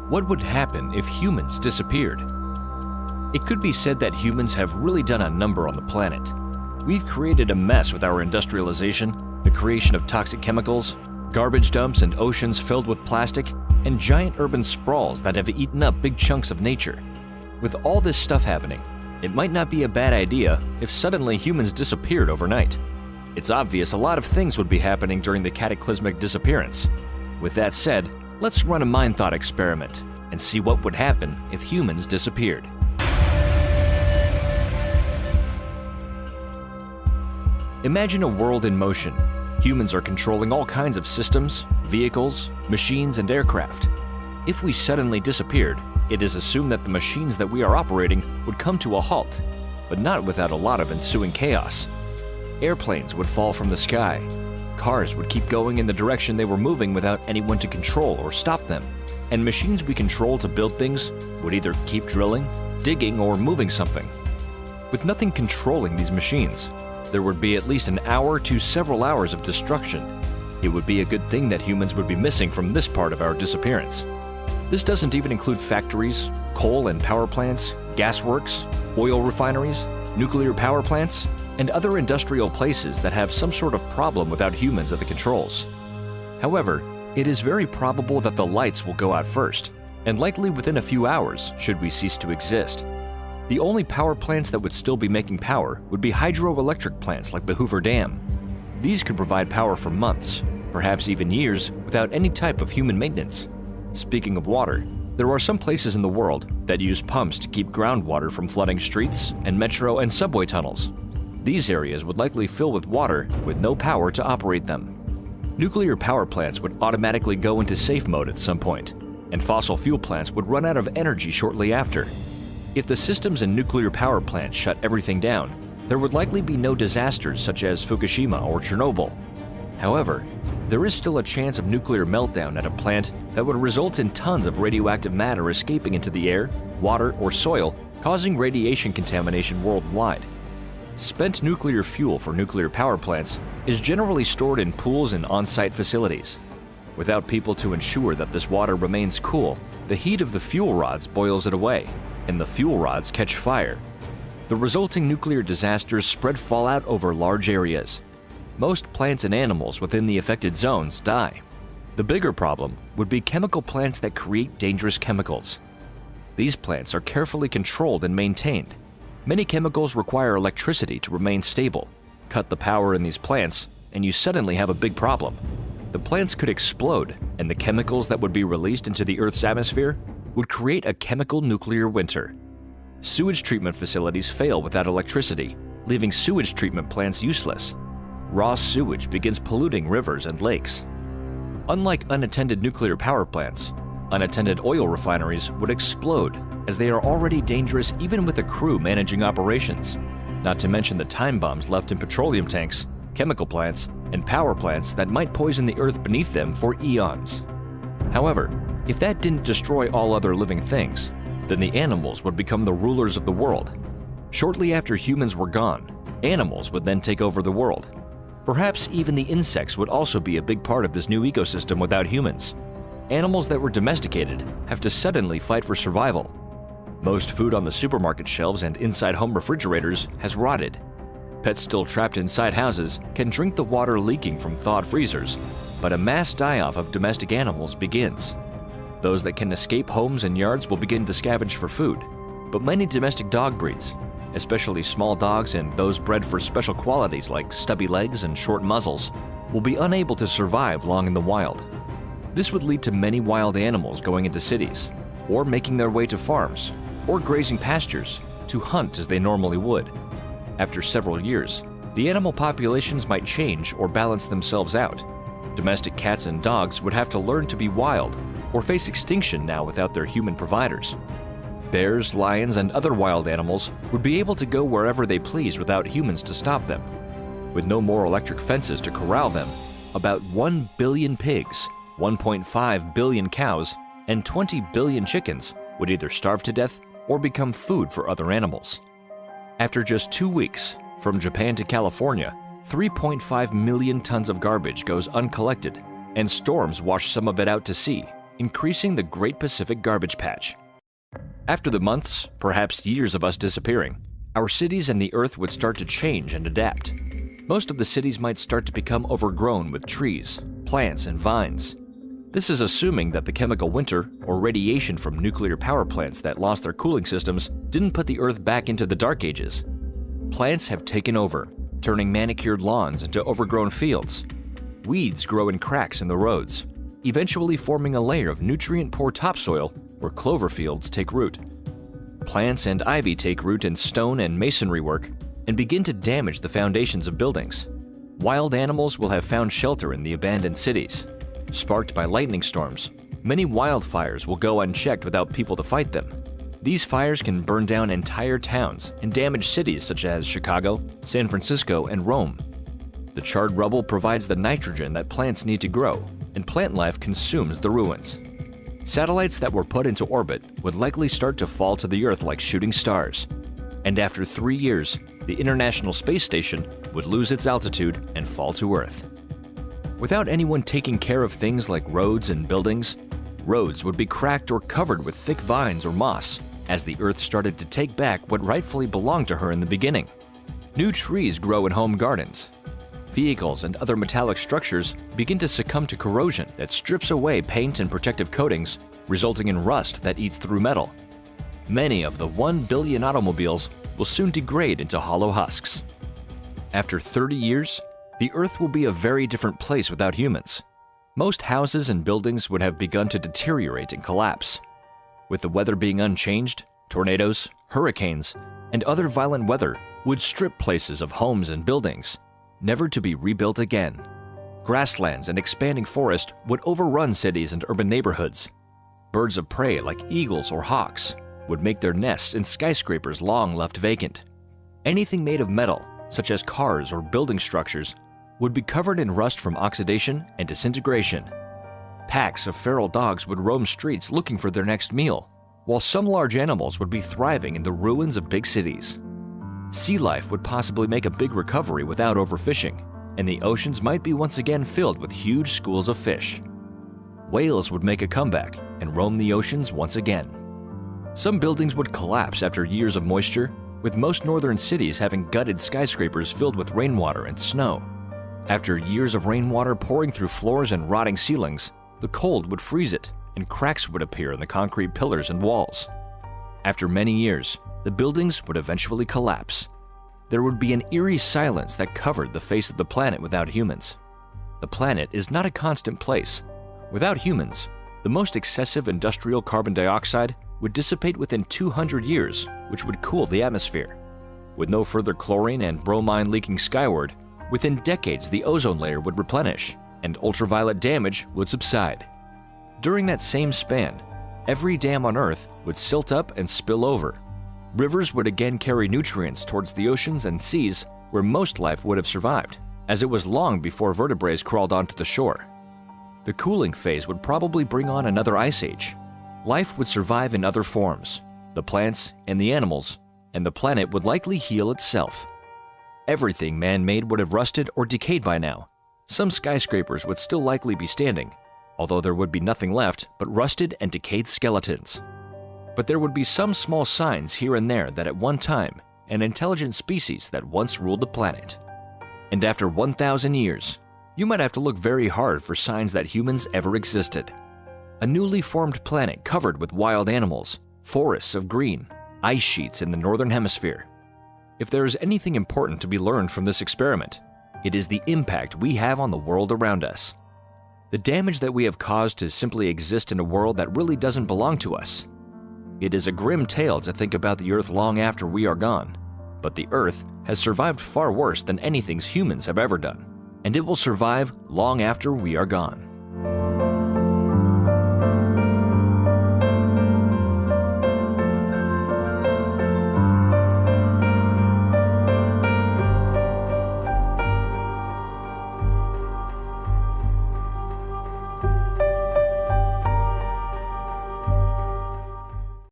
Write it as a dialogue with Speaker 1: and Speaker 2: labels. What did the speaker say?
Speaker 1: What would happen if humans disappeared? It could be said that humans have really done a number on the planet. We've created a mess with our industrialization, the creation of toxic chemicals, garbage dumps and oceans filled with plastic, and giant urban sprawls that have eaten up big chunks of nature. With all this stuff happening, it might not be a bad idea if suddenly humans disappeared overnight. It's obvious a lot of things would be happening during the cataclysmic disappearance. With that said, let's run a mind thought experiment and see what would happen if humans disappeared. Imagine a world in motion. Humans are controlling all kinds of systems, vehicles, machines, and aircraft. If we suddenly disappeared, it is assumed that the machines that we are operating would come to a halt, but not without a lot of ensuing chaos. Airplanes would fall from the sky. Cars would keep going in the direction they were moving without anyone to control or stop them. And machines we control to build things would either keep drilling, digging, or moving something. With nothing controlling these machines, there would be at least an hour to several hours of destruction. It would be a good thing that humans would be missing from this part of our disappearance. This doesn't even include factories, coal and power plants, gasworks, oil refineries, nuclear power plants, and other industrial places that have some sort of problem without humans at the controls. However, it is very probable that the lights will go out first, and likely within a few hours should we cease to exist. The only power plants that would still be making power would be hydroelectric plants like the Hoover Dam. These could provide power for months, perhaps even years, without any type of human maintenance. Speaking of water, there are some places in the world that use pumps to keep groundwater from flooding streets and metro and subway tunnels. These areas would likely fill with water with no power to operate them. Nuclear power plants would automatically go into safe mode at some point, and fossil fuel plants would run out of energy shortly after. If the systems in nuclear power plants shut everything down, there would likely be no disasters such as Fukushima or Chernobyl. However, there is still a chance of nuclear meltdown at a plant that would result in tons of radioactive matter escaping into the air, water, or soil, causing radiation contamination worldwide. Spent nuclear fuel for nuclear power plants is generally stored in pools and on-site facilities. Without people to ensure that this water remains cool, the heat of the fuel rods boils it away, and the fuel rods catch fire. The resulting nuclear disasters spread fallout over large areas. Most plants and animals within the affected zones die. The bigger problem would be chemical plants that create dangerous chemicals. These plants are carefully controlled and maintained. Many chemicals require electricity to remain stable. Cut the power in these plants, and you suddenly have a big problem. The plants could explode, and the chemicals that would be released into the Earth's atmosphere would create a chemical nuclear winter. Sewage treatment facilities fail without electricity, leaving sewage treatment plants useless. Raw sewage begins polluting rivers and lakes. Unlike unattended nuclear power plants, unattended oil refineries would explode, as they are already dangerous even with a crew managing operations, not to mention the time bombs left in petroleum tanks, chemical plants, and power plants that might poison the earth beneath them for eons. However, if that didn't destroy all other living things, then the animals would become the rulers of the world. Shortly after humans were gone, animals would then take over the world. Perhaps even the insects would also be a big part of this new ecosystem without humans. Animals that were domesticated have to suddenly fight for survival. Most food on the supermarket shelves and inside home refrigerators has rotted. Pets still trapped inside houses can drink the water leaking from thawed freezers, but a mass die-off of domestic animals begins. Those that can escape homes and yards will begin to scavenge for food, but many domestic dog breeds, especially small dogs and those bred for special qualities like stubby legs and short muzzles, will be unable to survive long in the wild. This would lead to many wild animals going into cities, or making their way to farms, or grazing pastures to hunt as they normally would. After several years, the animal populations might change or balance themselves out. Domestic cats and dogs would have to learn to be wild or face extinction now without their human providers. Bears, lions, and other wild animals would be able to go wherever they please without humans to stop them. With no more electric fences to corral them, about 1 billion pigs, 1.5 billion cows, and 20 billion chickens would either starve to death or become food for other animals. After just 2 weeks, from Japan to California, 3.5 million tons of garbage goes uncollected, and storms wash some of it out to sea, increasing the Great Pacific Garbage Patch. After the months, perhaps years of us disappearing, our cities and the Earth would start to change and adapt. Most of the cities might start to become overgrown with trees, plants, and vines. This is assuming that the chemical winter or radiation from nuclear power plants that lost their cooling systems didn't put the Earth back into the Dark Ages. Plants have taken over, turning manicured lawns into overgrown fields. Weeds grow in cracks in the roads, eventually forming a layer of nutrient-poor topsoil where clover fields take root. Plants and ivy take root in stone and masonry work and begin to damage the foundations of buildings. Wild animals will have found shelter in the abandoned cities. Sparked by lightning storms, many wildfires will go unchecked without people to fight them. These fires can burn down entire towns and damage cities such as Chicago, San Francisco, and Rome. The charred rubble provides the nitrogen that plants need to grow, and plant life consumes the ruins. Satellites that were put into orbit would likely start to fall to the Earth like shooting stars. And after 3 years, the International Space Station would lose its altitude and fall to Earth. Without anyone taking care of things like roads and buildings, roads would be cracked or covered with thick vines or moss as the Earth started to take back what rightfully belonged to her in the beginning. New trees grow in home gardens. Vehicles and other metallic structures begin to succumb to corrosion that strips away paint and protective coatings, resulting in rust that eats through metal. Many of the 1 billion automobiles will soon degrade into hollow husks. After 30 years, the Earth will be a very different place without humans. Most houses and buildings would have begun to deteriorate and collapse. With the weather being unchanged, tornadoes, hurricanes, and other violent weather would strip places of homes and buildings, never to be rebuilt again. Grasslands and expanding forest would overrun cities and urban neighborhoods. Birds of prey like eagles or hawks would make their nests in skyscrapers long left vacant. Anything made of metal, such as cars or building structures, would be covered in rust from oxidation and disintegration. Packs of feral dogs would roam streets looking for their next meal, while some large animals would be thriving in the ruins of big cities. Sea life would possibly make a big recovery without overfishing, and the oceans might be once again filled with huge schools of fish. Whales would make a comeback and roam the oceans once again. Some buildings would collapse after years of moisture, with most northern cities having gutted skyscrapers filled with rainwater and snow. After years of rainwater pouring through floors and rotting ceilings, the cold would freeze it, and cracks would appear in the concrete pillars and walls. After many years, the buildings would eventually collapse. There would be an eerie silence that covered the face of the planet without humans. The planet is not a constant place. Without humans, the most excessive industrial carbon dioxide would dissipate within 200 years, which would cool the atmosphere. With no further chlorine and bromine leaking skyward, within decades the ozone layer would replenish, and ultraviolet damage would subside. During that same span, every dam on Earth would silt up and spill over. Rivers would again carry nutrients towards the oceans and seas where most life would have survived, as it was long before vertebrates crawled onto the shore. The cooling phase would probably bring on another ice age. Life would survive in other forms, the plants and the animals, and the planet would likely heal itself. Everything man-made would have rusted or decayed by now. Some skyscrapers would still likely be standing, although there would be nothing left but rusted and decayed skeletons. But there would be some small signs here and there that at one time, an intelligent species that once ruled the planet. And after 1,000 years, you might have to look very hard for signs that humans ever existed. A newly formed planet covered with wild animals, forests of green, ice sheets in the northern hemisphere. If there is anything important to be learned from this experiment, it is the impact we have on the world around us. The damage that we have caused to simply exist in a world that really doesn't belong to us. It is a grim tale to think about the Earth long after we are gone, but the Earth has survived far worse than anything humans have ever done, and it will survive long after we are gone.